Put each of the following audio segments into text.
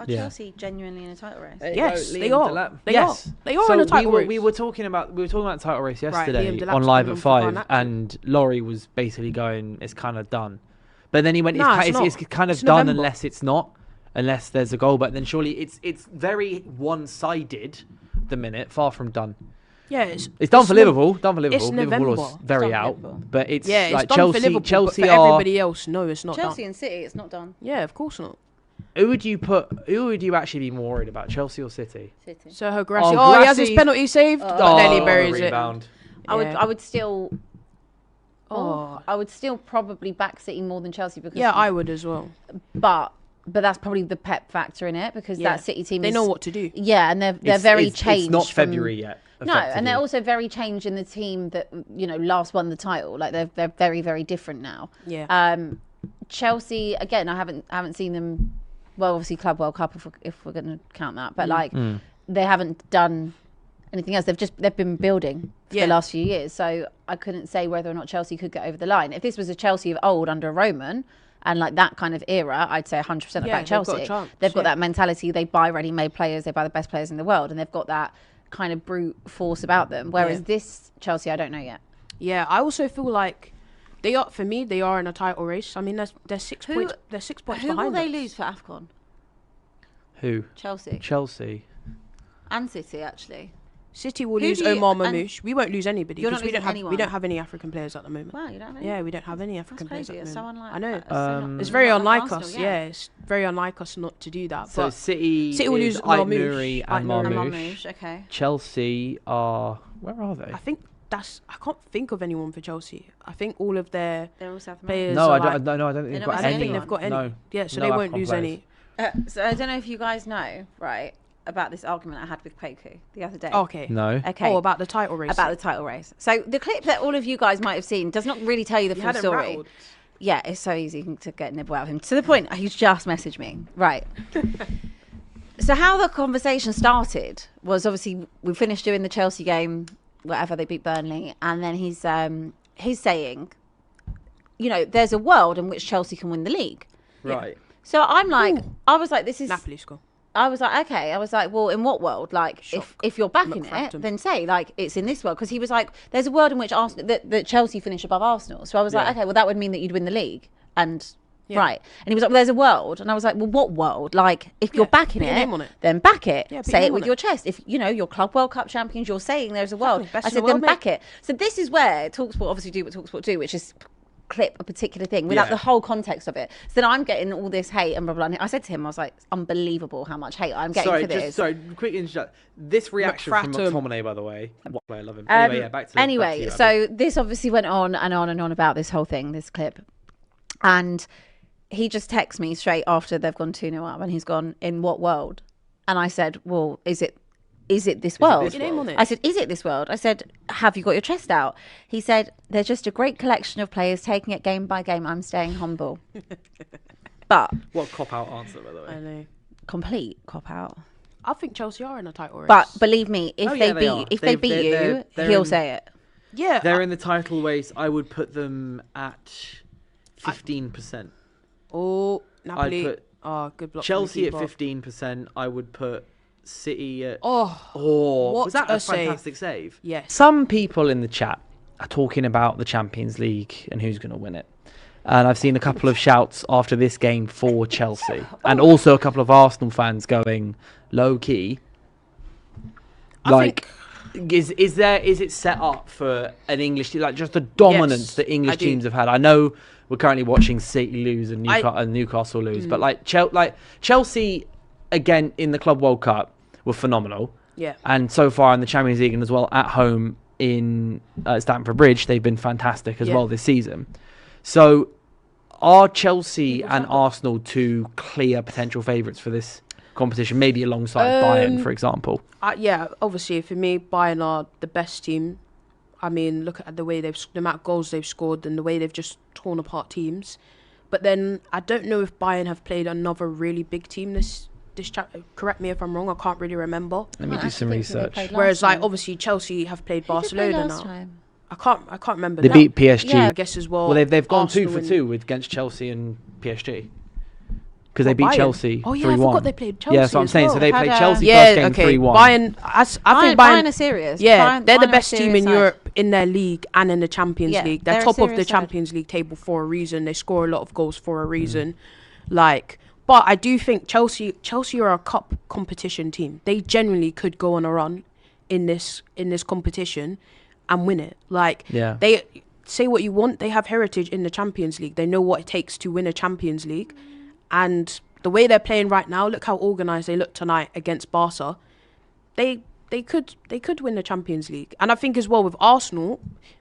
Chelsea genuinely in a title race? Yes, they are. They are So in a title race. we were talking about the title race yesterday Liam Delap's on Live coming at on for 5, and Laurie was basically going, "It's kind of done," but then he went, "It's kind of done unless it's not, unless there's a goal." But then surely it's very one-sided. The minute, far from done. Yeah, it's done for Liverpool. Done for Liverpool. It's Liverpool November. was very out, but it's like done Chelsea. For Liverpool, Chelsea but for everybody else, no, it's not Chelsea done. and City, it's not done. Yeah, of course not. Who would you actually be more worried about, Chelsea or City? City. So Grassi. He has his penalty saved, but then he buries it. I would still. I would still probably back City more than Chelsea because. Yeah, I would as well. But that's probably the Pep factor in it because that City team. They know what to do. Yeah, and they're very changed. It's not February yet. No, and they're also very changed in the team that last won the title. Like they're very, very different now. Yeah. Chelsea again. I haven't seen them. Well, obviously Club World Cup if we're going to count that, but they haven't done anything else. They've been building for the last few years. So I couldn't say whether or not Chelsea could get over the line. If this was a Chelsea of old under Roman and like that kind of era, I'd say 100% about Chelsea. They've got that mentality. They buy ready-made players. They buy the best players in the world, and they've got that kind of brute force about them. Whereas this Chelsea, I don't know yet. Yeah, I also feel like they are. For me, they are in a title race. I mean, they're 6 points. They're 6 points behind. Who will they us. lose for AFCON? Who? Chelsea and City actually. City will lose Omar Mamouche. We won't lose anybody because we don't have any African players at the moment. Wow, you don't have any? Yeah, we don't have any African players at the moment. It's so unlike. I know. It's very unlike us. Yeah, it's very unlike us not to do that. So but City will lose Aït-Nouri and Marmoush. Okay. Chelsea are where are they? I think I can't think of anyone for Chelsea. I think all of their South players. No, I don't think they've got I don't any. think they've got any. No. Yeah, so No they won't AFCON lose players. any. So I don't know if you guys know, right, about this argument I had with Poku the other day. Okay. No. Okay. Oh, about the title race. About the title race. So the clip that all of you guys might have seen does not really tell you the full story. Rattled. Yeah, it's so easy to get nibble out of him. To the point, he's just messaged me. Right. So how the conversation started was obviously we finished doing the Chelsea game, whatever, they beat Burnley, and then he's saying, there's a world in which Chelsea can win the league. Right. So I'm like, I was like, this is... Napoli score. I was like, okay. I was like, well, in what world? Like, if you're backing McFratton. it, then say, like, it's in this world. Because he was like, there's a world in which that Chelsea finish above Arsenal. So I was like, okay, well, that would mean that you'd win the league. And, right. And he was like, well, there's a world. And I was like, well, what world? Like, if you're backing put your name on it. then back it. Yeah, say it with your chest. If, you're Club World Cup champions, you're saying there's a world. Best I in said, the world, then back it. So this is where TalkSport obviously do what TalkSport do, which is clip a particular thing without the whole context of it. So then I'm getting all this hate and blah, blah, blah. I said to him, I was like, it's unbelievable how much hate I'm getting for this. Sorry, quick interject. This reaction from McTominay, by the way. I love him. Anyway, back to you, so this obviously went on and on and on about this whole thing, this clip. And he just texts me straight after they've gone 2-0 up and he's gone, in what world? And I said, well, is it this world? I said, is it this world? I said, have you got your chest out? He said, they're just a great collection of players taking it game by game. I'm staying humble. But what cop-out answer, by the way. I know. Complete cop-out. I think Chelsea are in a title race. But believe me, if they beat you, he'll say it. Yeah. They're in the title race. I would put them at 15%. Oh, Napoli. Good block. Chelsea at 15%. I would put City at... what was that a save. fantastic save? Yes. Some people in the chat are talking about the Champions League and who's going to win it. And I've seen a couple of shouts after this game for Chelsea. And also a couple of Arsenal fans going low-key. Is it set up for an English team? Like just the dominance that English teams have had. I know we're currently watching City lose and Newcastle lose. But Chelsea, again, in the Club World Cup, were phenomenal. Yeah. And so far in the Champions League and as well at home in Stamford Bridge, they've been fantastic as well this season. So are Chelsea and Arsenal two clear potential favourites for this competition, maybe alongside Bayern, for example? Obviously for me, Bayern are the best team. I mean, look at the amount of goals they've scored and the way they've just torn apart teams. But then I don't know if Bayern have played another really big team this correct me if I'm wrong, I can't really remember. Let me do some research. Whereas obviously Chelsea have played Barcelona now. I can't remember. They beat PSG. Yeah, I guess as well. Well, they've gone Arsenal 2 for 2 against Chelsea and PSG. because they beat Chelsea 3-1. Oh yeah, I forgot they played Chelsea. Yeah, that's what I'm saying. So they played Chelsea first game 3-1. Bayern, I think Bayern are serious. Yeah, they're the Bayern best team in side. Europe in their league and in the Champions League. They're they're a top of the serious side. Champions League table for a reason. They score a lot of goals for a reason. Like, but I do think Chelsea are a cup competition team. They genuinely could go on a run in this competition and win it. Like, they say what you want. They have heritage in the Champions League. They know what it takes to win a Champions League, and the way they're playing right now, look how organised they look tonight against Barca. They could win the Champions League. And I think as well with Arsenal,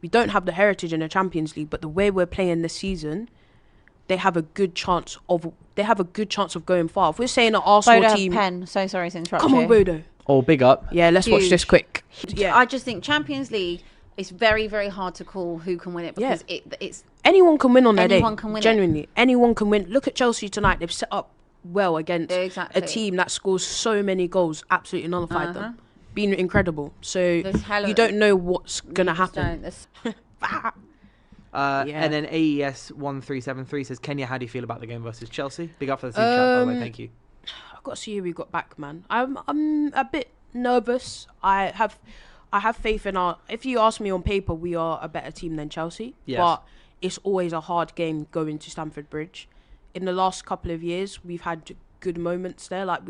we don't have the heritage in the Champions League, but the way we're playing this season, they have a good chance of going far. If we're saying an Arsenal Bodo team, pen. So sorry to interrupt. come on, Bodo. Oh, big up. Yeah, let's watch this quick. Yeah, I just think Champions League, it's very, very hard to call who can win it because it's anyone can win on their day. Anyone can win. Genuinely, anyone can win. Look at Chelsea tonight. They've set up well against exactly. a team that scores so many goals, absolutely nullified them. Been incredible. So you don't know what's gonna happen. And then AES 1373 says, Kenya, how do you feel about the game versus Chelsea? Big up for the team chat, by the way. Thank you. I've got to see who we got back, man. I'm a bit nervous. I have faith in our. If you ask me on paper, we are a better team than Chelsea. Yes. But it's always a hard game going to Stamford Bridge. In the last couple of years, we've had good moments there. Like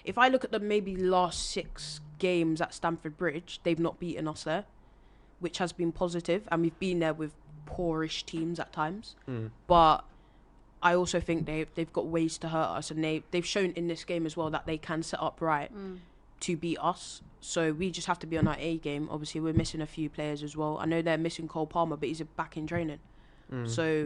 if I look at the maybe last 6 games at Stamford Bridge, they've not beaten us there, which has been positive, and we've been there with poorish teams at times. But I also think they've got ways to hurt us, and they've shown in this game as well that they can set up right to beat us. So we just have to be on our A game. Obviously, we're missing a few players as well. I know they're missing Cole Palmer, but he's back in training. So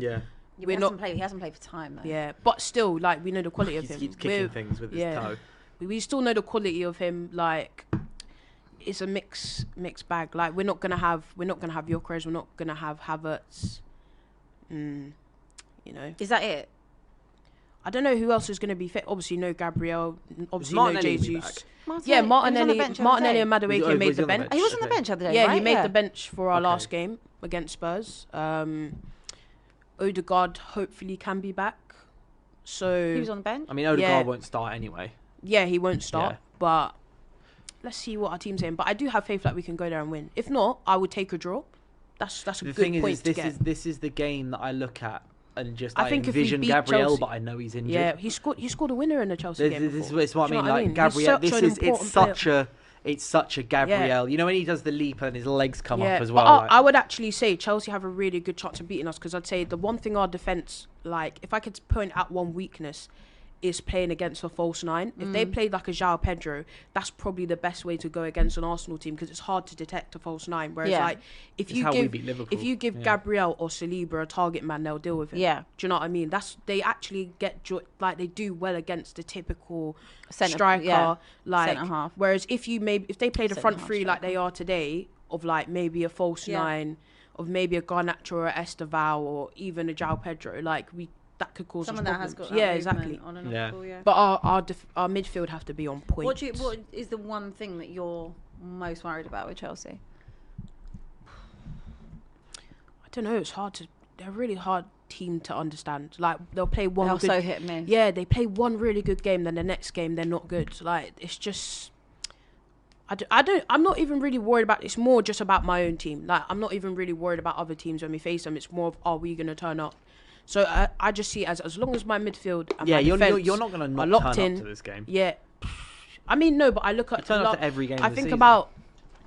he hasn't played for time though. Yeah, but still, like, we know the quality of him. He keeps kicking things with his toe. We still know the quality of him. Like, it's a mixed bag. Like, we're not gonna have Gyökeres. We're not gonna have Havertz. You know, is that it? I don't know who else is going to be fit. Obviously, no Gabriel. Obviously, no Jesus. Martinelli and Madueke made the bench. He was on the bench the other day. Yeah, right? he made the bench for our last game against Spurs. Odegaard hopefully can be back. So he was on the bench. I mean, Odegaard won't start anyway. Yeah, he won't start. But let's see what our team's saying. But I do have faith that we can go there and win. If not, I would take a draw. That's a good point to get. This is the game that I look at and just I think envision Gabriel, Chelsea, but I know he's injured. Yeah, he scored a winner in the Chelsea game. This is what I mean. Like Gabriel, it's such a Gabriel. Yeah. You know when he does the leap and his legs come up as well. But I would actually say Chelsea have a really good chance of beating us, because I'd say the one thing our defence, like, if I could point out one weakness, is playing against a false 9. If they played like a João Pedro, that's probably the best way to go against an Arsenal team, because it's hard to detect a false 9. Whereas like if you give Gabriel or Saliba a target man, they'll deal with it. Yeah. Do you know what I mean? They actually they do well against the typical striker, like centre-half. Whereas if they played a front three like they are today, of like maybe a false 9, of maybe a Garnacho or a Esteval or even a João Pedro, like that could cause someone us that problems. has got exactly. On and off ball, But our midfield have to be on point. What is the one thing that you're most worried about with Chelsea? I don't know. It's hard to. They're a really hard team to understand. Like, they'll play one. They're so hit and miss. Yeah, they play one really good game, then the next game they're not good. Like, it's just. I'm not even really worried about. It's more just about my own team. Like, I'm not even really worried about other teams when we face them. It's more of, are we gonna turn up? So I just see it as long as my midfield and my defense you're not going to not locked turn in up to this game. Yeah, I mean, no, but I look at turn up to every game. I think about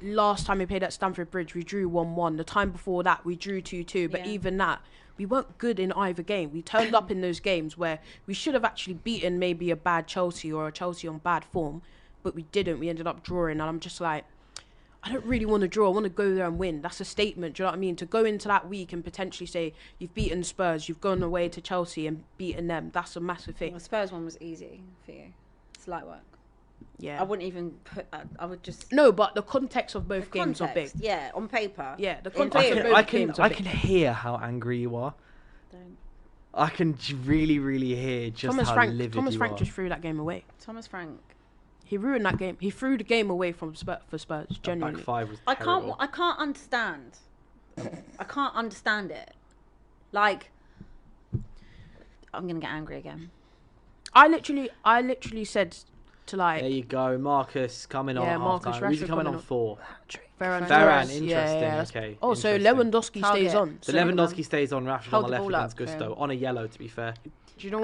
last time we played at Stamford Bridge, we drew 1-1. The time before that, we drew 2-2. But even that, we weren't good in either game. We turned up in those games where we should have actually beaten maybe a bad Chelsea or a Chelsea on bad form, but we didn't. We ended up drawing, and I'm just like, I don't really want to draw. I want to go there and win. That's a statement. Do you know what I mean? To go into that week and potentially say you've beaten Spurs, you've gone away to Chelsea and beaten them. That's a massive thing. The Spurs one was easy for you. It's light work. Yeah. I wouldn't even put that. I would just. No, but the context of both games are big. Yeah, on paper. Yeah, the context of both games are big. I can hear how angry you are. Don't. I can really, really hear just how livid you are. Thomas Frank just threw that game away. Thomas Frank. He ruined that game. He threw the game away for Spurs. Genuinely. Back five was I can't understand. I can't understand it. Like, I'm gonna get angry again. I literally said to like. There you go, Marcus coming on. Marcus Rashford. Who's he coming on on. for? Ferran, interesting. Yeah. Okay. Oh, so interesting. Lewandowski stays on. So Lewandowski stays on. Rashford Hold on the the left ball up against for him. Gusto on a yellow. To be fair. Do you know